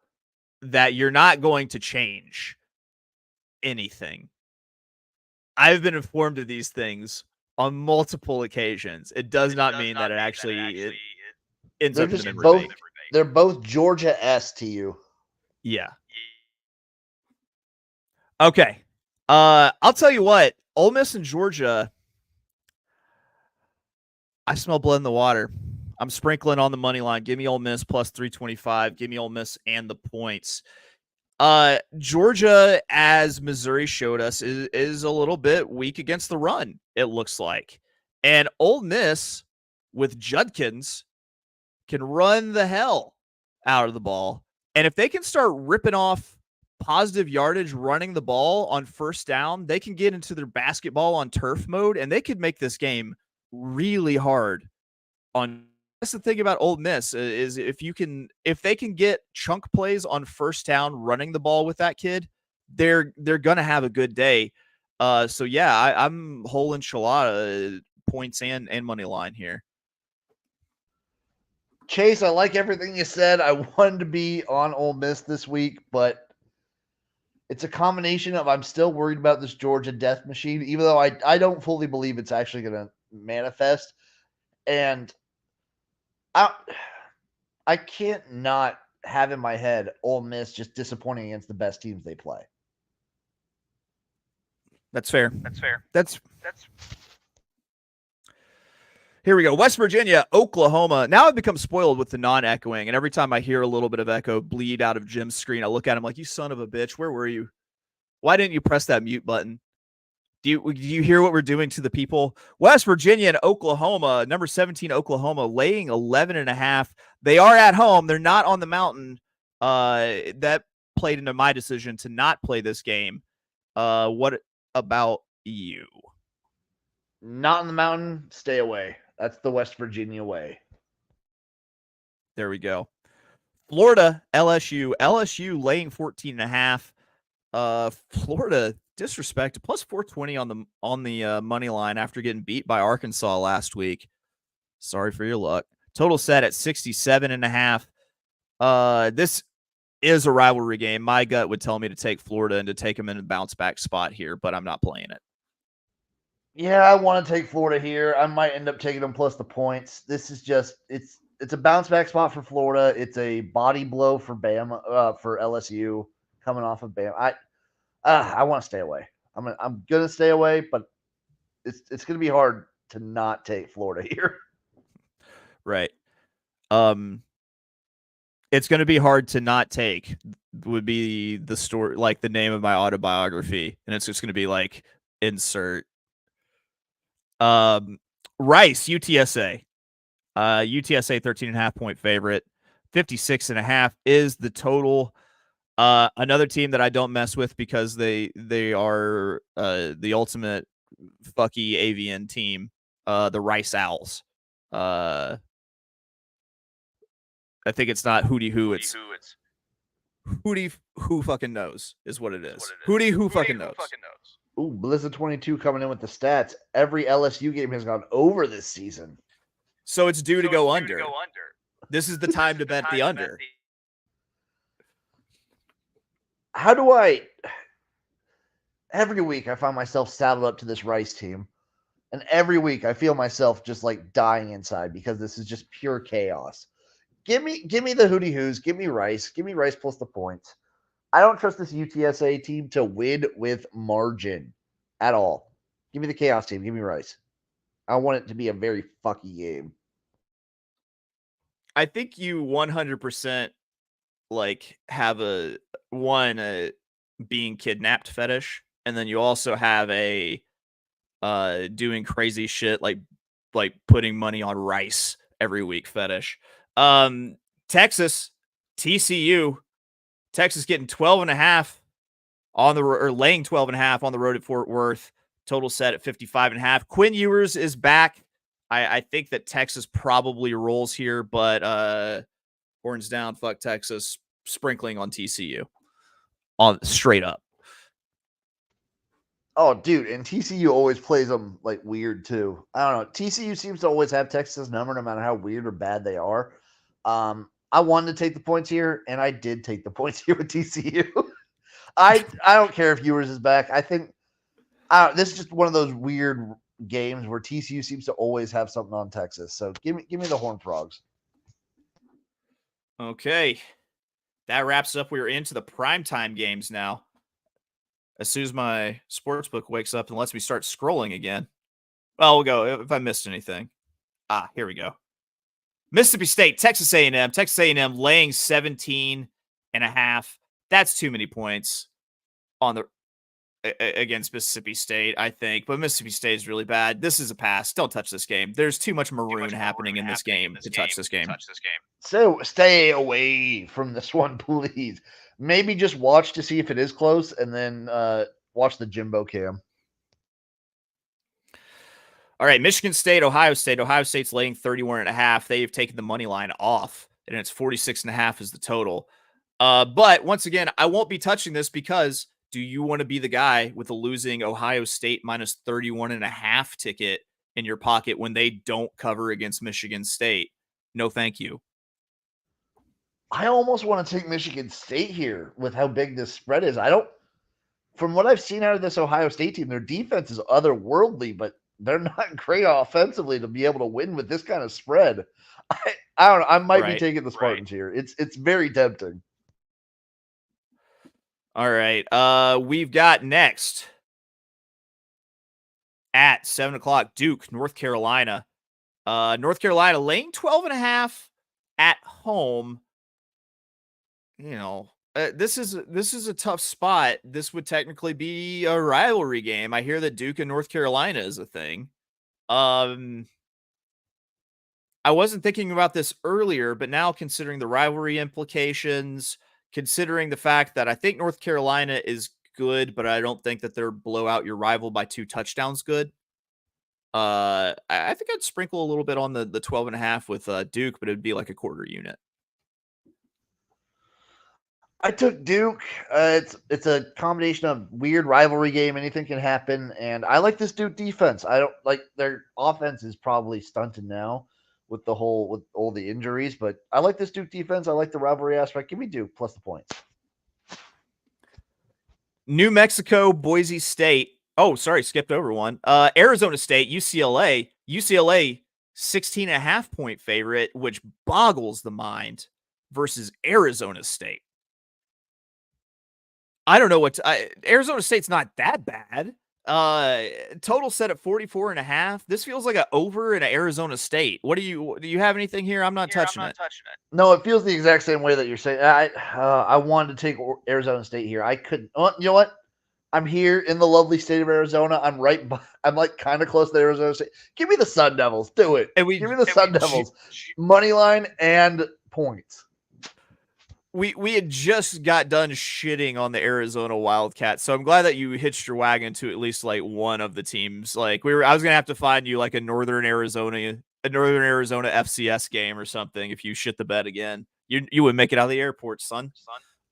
that you're not going to change anything. I've been informed of these things on multiple occasions. It does not mean that it actually ends up in the debate. They're both Georgia-esque to you. Yeah. Okay. I'll tell you what. Ole Miss and Georgia, I smell blood in the water. I'm sprinkling on the money line. Give me Ole Miss plus 325. Give me Ole Miss and the points. Georgia, as Missouri showed us, is a little bit weak against the run, it looks like. And Ole Miss, with Judkins, can run the hell out of the ball. And if they can start ripping off positive yardage running the ball on first down, they can get into their basketball on turf mode, and they could make this game really hard on. That's the thing about Ole Miss is if they can get chunk plays on first down running the ball with that kid, they're gonna have a good day. So yeah, I'm whole enchilada points and money line here. Chase, I like everything you said. I wanted to be on Ole Miss this week, but it's a combination of I'm still worried about this Georgia death machine, even though I don't fully believe it's actually going to manifest. And I can't not have in my head Ole Miss just disappointing against the best teams they play. That's fair. That's Here we go. West Virginia, Oklahoma. Now I've become spoiled with the non-echoing, and every time I hear a little bit of echo bleed out of Jim's screen, I look at him like, you son of a bitch, where were you? Why didn't you press that mute button? Do you hear what we're doing to the people? West Virginia and Oklahoma, number 17 Oklahoma, laying 11.5. They are at home. They're not on the mountain. That played into my decision to not play this game. What about you? Not on the mountain. Stay away. That's the West Virginia way. There we go. Florida, LSU. LSU laying 14.5. Florida disrespect plus 420 on the money line after getting beat by Arkansas last week. Sorry for your luck. Total set at 67.5. This is a rivalry game. My gut would tell me to take Florida and to take them in a bounce back spot here, but I'm not playing it. Yeah, I want to take Florida here. I might end up taking them plus the points. This is just it's a bounce back spot for Florida. It's a body blow for Bama, for LSU coming off of Bama. I want to stay away. I'm gonna stay away, but it's gonna be hard to not take Florida here. Right. It's gonna be hard to not take would be the story, like the name of my autobiography, and it's just gonna be like insert. Rice, UTSA. UTSA 13.5 point favorite. 56.5 is the total. Another team that I don't mess with because they are the ultimate fucky avian team, the Rice Owls. I think it's not Hootie Who, it's Hootie Who fucking knows is what it is. Hootie Who fucking knows. Ooh, Blizzard 22 coming in with the stats. Every LSU game has gone over this season. So it's due to go under. This is the time to bet the under. How do I... Every week I find myself saddled up to this Rice team. And every week I feel myself just like dying inside because this is just pure chaos. Give me the Hootie Who's. Give me Rice. Give me Rice plus the points. I don't trust this UTSA team to win with margin at all. Give me the chaos team. Give me Rice. I want it to be a very fucky game. I think you 100% like have a being kidnapped fetish, and then you also have a doing crazy shit like putting money on Rice every week fetish. Texas, TCU. Texas getting 12.5 on the or laying 12.5 on the road at Fort Worth. Total set at 55.5. Quinn Ewers is back. I think that Texas probably rolls here, but horns down, fuck Texas. Sprinkling on TCU, on straight up. Oh, dude, and TCU always plays them like weird too. I don't know. TCU seems to always have Texas' number, no matter how weird or bad they are. I wanted to take the points here, and I did take the points here with TCU. I don't care if Ewers is back. I think this is just one of those weird games where TCU seems to always have something on Texas. So give me the Horned Frogs. Okay, that wraps up. We're into the primetime games now. As soon as my sportsbook wakes up and lets me start scrolling again. Well, we'll go if I missed anything. Here we go. Mississippi State, Texas A&M. Texas A&M laying 17.5. That's too many points on the against Mississippi State, I think. But Mississippi State is really bad. This is a pass. Don't touch this game. There's too much maroon happening in this game to touch this game. So stay away from this one, please. Maybe just watch to see if it is close, and then watch the Jimbo cam. All right, Michigan State, Ohio State. Ohio State's laying 31.5. They've taken the money line off, and it's 46.5 is the total. But once again, I won't be touching this because do you want to be the guy with a losing Ohio State minus 31.5 ticket in your pocket when they don't cover against Michigan State? No, thank you. I almost want to take Michigan State here with how big this spread is. From what I've seen out of this Ohio State team, their defense is otherworldly, but they're not great offensively to be able to win with this kind of spread. I don't know. I might be taking the Spartans here. It's very tempting. All right. We've got next at 7:00 Duke, North Carolina. North Carolina laying 12.5 at home. You know, this is a tough spot. This would technically be a rivalry game. I hear that Duke and North Carolina is a thing. I wasn't thinking about this earlier, but now considering the rivalry implications, considering the fact that I think North Carolina is good, but I don't think that they're blow out your rival by 2 touchdowns good. I think I'd sprinkle a little bit on the 12.5 with Duke, but it'd be like a quarter unit. I took Duke. It's a combination of weird rivalry game. Anything can happen, and I like this Duke defense. I don't like their offense is probably stunted now with all the injuries, but I like this Duke defense. I like the rivalry aspect. Give me Duke plus the points. New Mexico, Boise State. Oh, sorry, skipped over one. Arizona State, UCLA. UCLA 16.5 point favorite, which boggles the mind versus Arizona State. I don't know Arizona State's not that bad. Total set at 44.5. This feels like an over in Arizona State. Do you have anything here? I'm not touching it. No, it feels the exact same way that you're saying. I wanted to take Arizona State here. I couldn't. You know what? I'm here in the lovely state of Arizona. I'm like kind of close to Arizona State. Give me the Sun Devils. Do it. Give me the Sun Devils. Money line and points. We had just got done shitting on the Arizona Wildcats, so I'm glad that you hitched your wagon to at least like one of the teams. Like I was gonna have to find you like a Northern Arizona FCS game or something if you shit the bed again. You would make it out of the airport, son.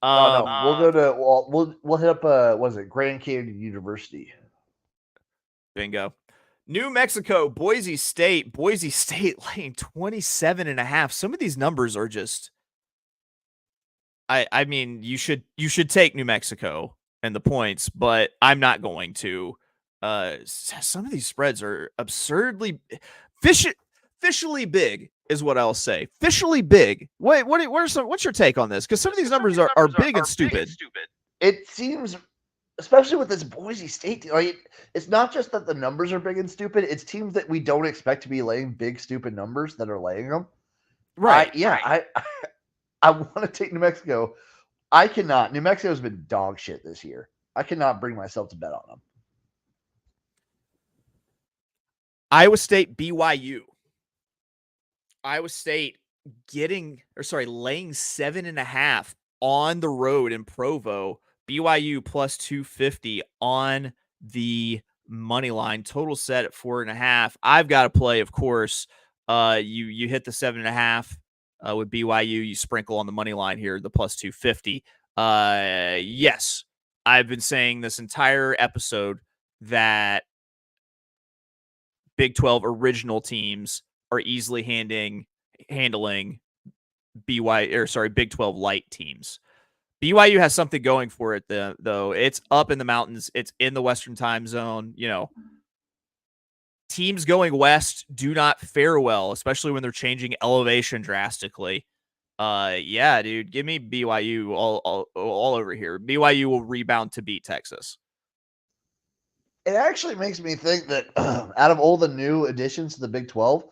No, we'll go to we'll hit up what is it, Grand Canyon University. Bingo. New Mexico, Boise State laying 27.5. Some of these numbers are just. I mean, you should take New Mexico and the points, but I'm not going to. Some of these spreads are absurdly officially big is what I'll say. Officially big. What's your take on this? Because some of these numbers are big and stupid. It seems, especially with this Boise State, like it's not just that the numbers are big and stupid. It's teams that we don't expect to be laying big, stupid numbers that are laying them. Right. I want to take New Mexico. I cannot. New Mexico's been dog shit this year. I cannot bring myself to bet on them. Iowa State, BYU. Iowa State laying 7.5 on the road in Provo. BYU plus 250 on the money line. Total set at 4.5. I've got to play, of course. You hit the 7.5. With BYU, you sprinkle on the money line here, the plus 250. Yes, I've been saying this entire episode that Big 12 original teams are easily handling Big 12 light teams. BYU has something going for it, though. It's up in the mountains. It's in the Western time zone. You know, teams going west do not fare well, especially when they're changing elevation drastically. Yeah, dude, give me BYU all over here. BYU will rebound to beat Texas. It actually makes me think that out of all the new additions to the Big 12,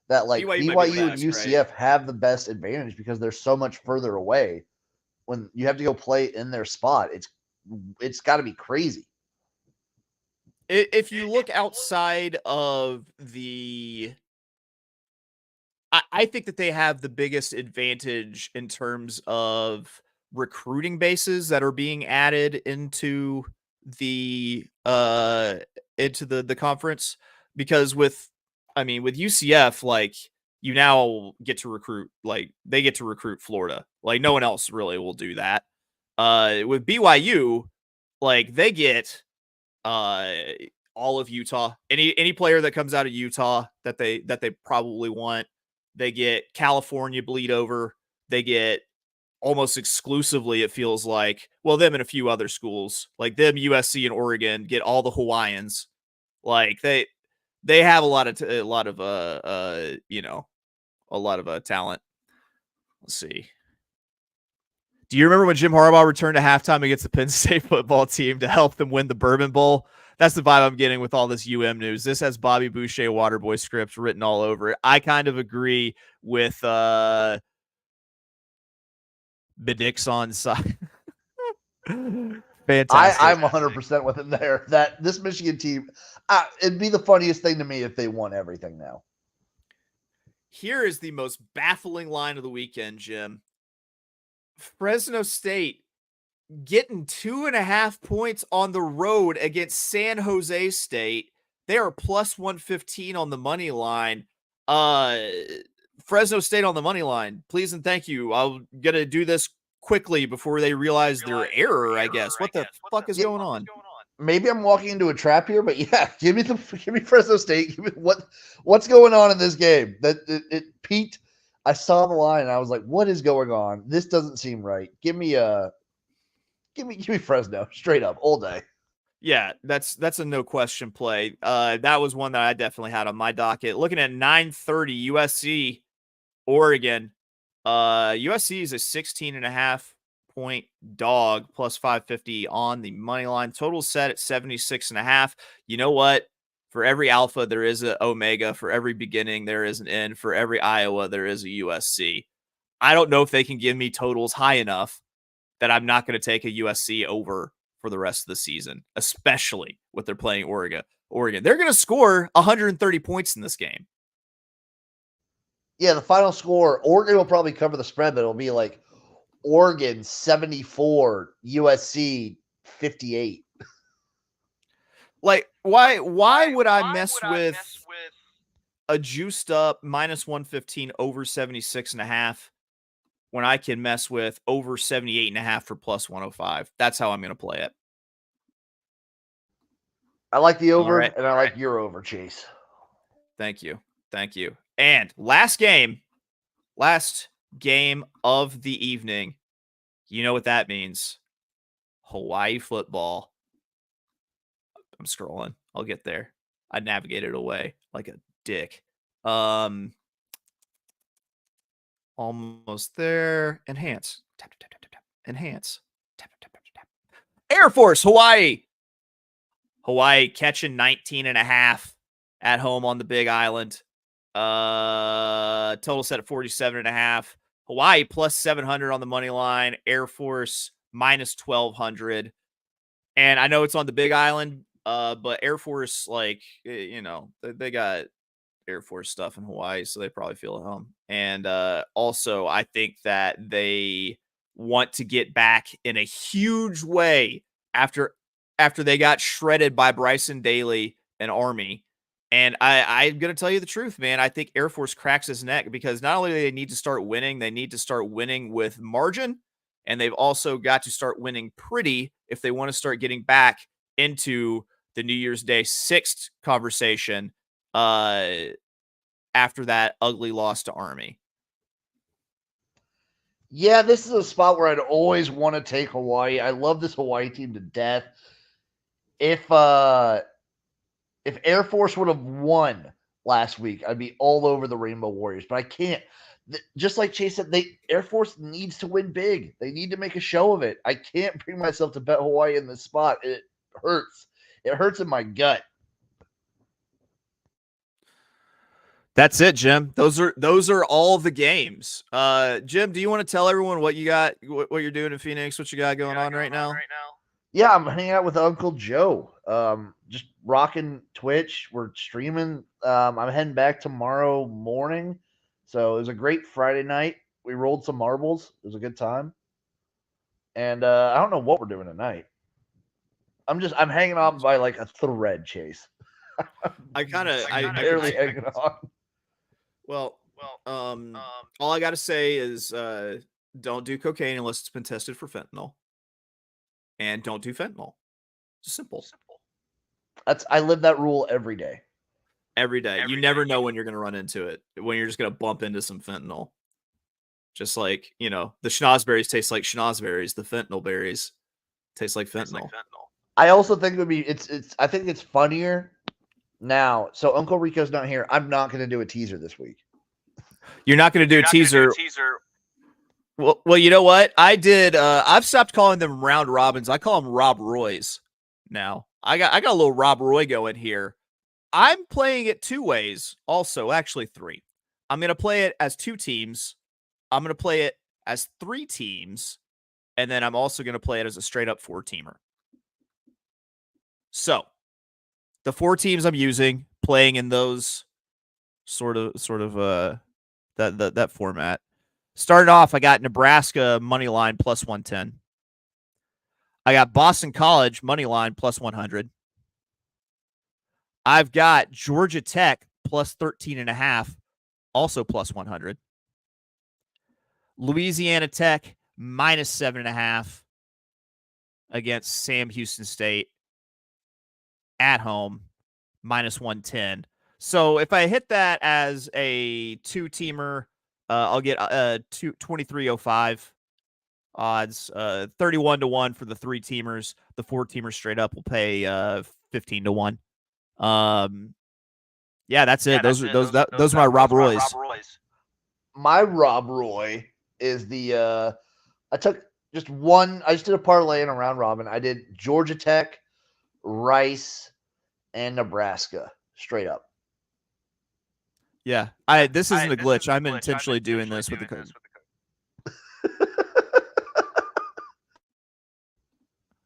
that like BYU and UCF have the best advantage because they're so much further away. when you have to go play in their spot, it's got to be crazy. If you look outside of the, I think that they have the biggest advantage in terms of recruiting bases that are being added into the conference, because with UCF, like, you now get to recruit, like, they get to recruit Florida. Like, no one else really will do that. With BYU, like, they get all of Utah. Any player that comes out of Utah that they probably want. They get California bleed over. They get almost exclusively, it feels like, well, them and a few other schools, like them, USC and Oregon, get all the Hawaiians. Like, they have a lot of talent. Let's see. Do you remember when Jim Harbaugh returned to halftime against the Penn State football team to help them win the Bourbon Bowl? That's the vibe I'm getting with all this news. This has Bobby Boucher Waterboy scripts written all over it. I kind of agree with Benixon's side. Fantastic. I'm 100% with him there. That this Michigan team, it'd be the funniest thing to me if they won everything now. Here is the most baffling line of the weekend, Jim. Fresno State getting 2.5 points on the road against San Jose State. They are plus 115 on the money line. Fresno State on the money line. Please and thank you. I'm going to do this quickly before they realize their error, I guess. What the fuck is going on? Maybe I'm walking into a trap here, but yeah, give me Fresno State. Give me what's going on in this game. That it peaked. I saw the line and I was like, what is going on? This doesn't seem right. Give me Fresno straight up all day. Yeah, that's a no question play. That was one that I definitely had on my docket. Looking at 9:30 USC Oregon. USC is a 16.5 point dog, plus 550 on the money line. Total set at 76.5. You know what? For every alpha, there is an omega. For every beginning, there is an end. For every Iowa, there is a USC. I don't know if they can give me totals high enough that I'm not going to take a USC over for the rest of the season, especially with they're playing Oregon. They're going to score 130 points in this game. Yeah, the final score, Oregon will probably cover the spread, but it'll be like Oregon 74, USC 58. Like, why would I mess with a juiced up minus 115 over 76.5 when I can mess with over 78.5 for plus 105? That's how I'm going to play it. I like the over, and I like your over, Chase. Thank you. And last game of the evening. You know what that means. Hawaii football. I'm scrolling. I'll get there. I navigated away like a dick. Almost there. Enhance. Tap, tap, tap, tap, tap. Enhance. Tap, tap, tap, tap. Air Force, Hawaii. Hawaii catching 19.5 at home on the Big Island. Total set at 47.5. Hawaii plus 700 on the money line. Air Force minus 1,200. And I know it's on the Big Island, but Air Force, like, you know, they got Air Force stuff in Hawaii, so they probably feel at home. And also, I think that they want to get back in a huge way after they got shredded by Bryson Daly and Army. And I'm going to tell you the truth, man. I think Air Force cracks his neck because not only do they need to start winning, they need to start winning with margin. And they've also got to start winning pretty if they want to start getting back into the New Year's Day 6th conversation after that ugly loss to Army. Yeah, this is a spot where I'd always want to take Hawaii. I love this Hawaii team to death. If Air Force would have won last week, I'd be all over the Rainbow Warriors, but I can't. Just like Chase said, Air Force needs to win big. They need to make a show of it. I can't bring myself to bet Hawaii in this spot. It hurts. It hurts in my gut. That's it, Jim. Those are all the games. Jim, do you want to tell everyone what you got, what you're doing in Phoenix, what you got going on right now? Yeah, I'm hanging out with Uncle Joe. Just rocking Twitch. We're streaming. I'm heading back tomorrow morning. So it was a great Friday night. We rolled some marbles. It was a good time. And I don't know what we're doing tonight. I'm hanging on by like a thread, Chase. I barely hanging on. Well, all I got to say is don't do cocaine unless it's been tested for fentanyl. And don't do fentanyl. It's simple. I live that rule every day. Every day. You never know when you're going to run into it, when you're just going to bump into some fentanyl. Just like, the schnozberries taste like schnozberries. The fentanyl berries taste like fentanyl. I also think it would be, I think it's funnier now. So Uncle Rico's not here. I'm not going to do a teaser this week. You're not going to do a teaser. Well, you know what? I did. I've stopped calling them round robins. I call them Rob Roys now. I got a little Rob Roy going here. I'm playing it two ways. Also, actually three. I'm going to play it as two teams. I'm going to play it as three teams. And then I'm also going to play it as a straight up 4-teamer. So the 4 teams I'm using, playing in those sort of that format. Starting off, I got Nebraska money line plus 110. I got Boston College money line plus 100. I've got Georgia Tech plus 13.5, also plus 100. Louisiana Tech minus 7.5 against Sam Houston State at home, minus 110. So if I hit that as a 2-teamer, I'll get 23.05 odds, 31-1 for the 3-teamers. The 4-teamers straight up will pay 15-1. Yeah, that's it. Those are my Rob Roys. My Rob Roy is the I took just one. I just did a parlay in a round robin. I did Georgia Tech, Rice, and Nebraska straight up. Yeah, this isn't a glitch. I'm intentionally doing this with the code.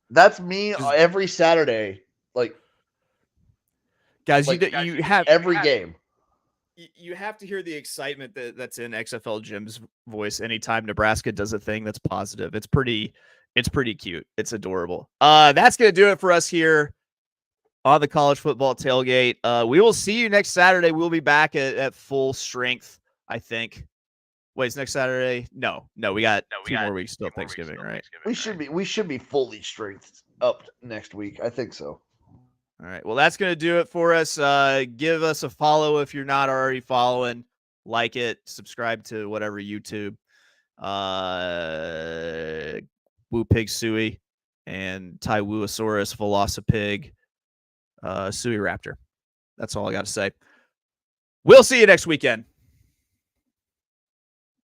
That's me every Saturday. Like, guys, you have every game. You have to hear the excitement that's in XFL Jim's voice anytime Nebraska does a thing that's positive. It's pretty cute. It's adorable. That's gonna do it for us here on the college football tailgate. We will see you next Saturday. We'll be back at full strength, I think. Wait, it's next Saturday? No, we got two more weeks till Thanksgiving, right? We should be fully strength up next week. I think so. All right. Well, that's going to do it for us. Give us a follow if you're not already following. Like it. Subscribe to whatever YouTube. Woo Pig Suey and Taiwoosaurus Velocipig Suey Raptor. That's all I got to say. We'll see you next weekend.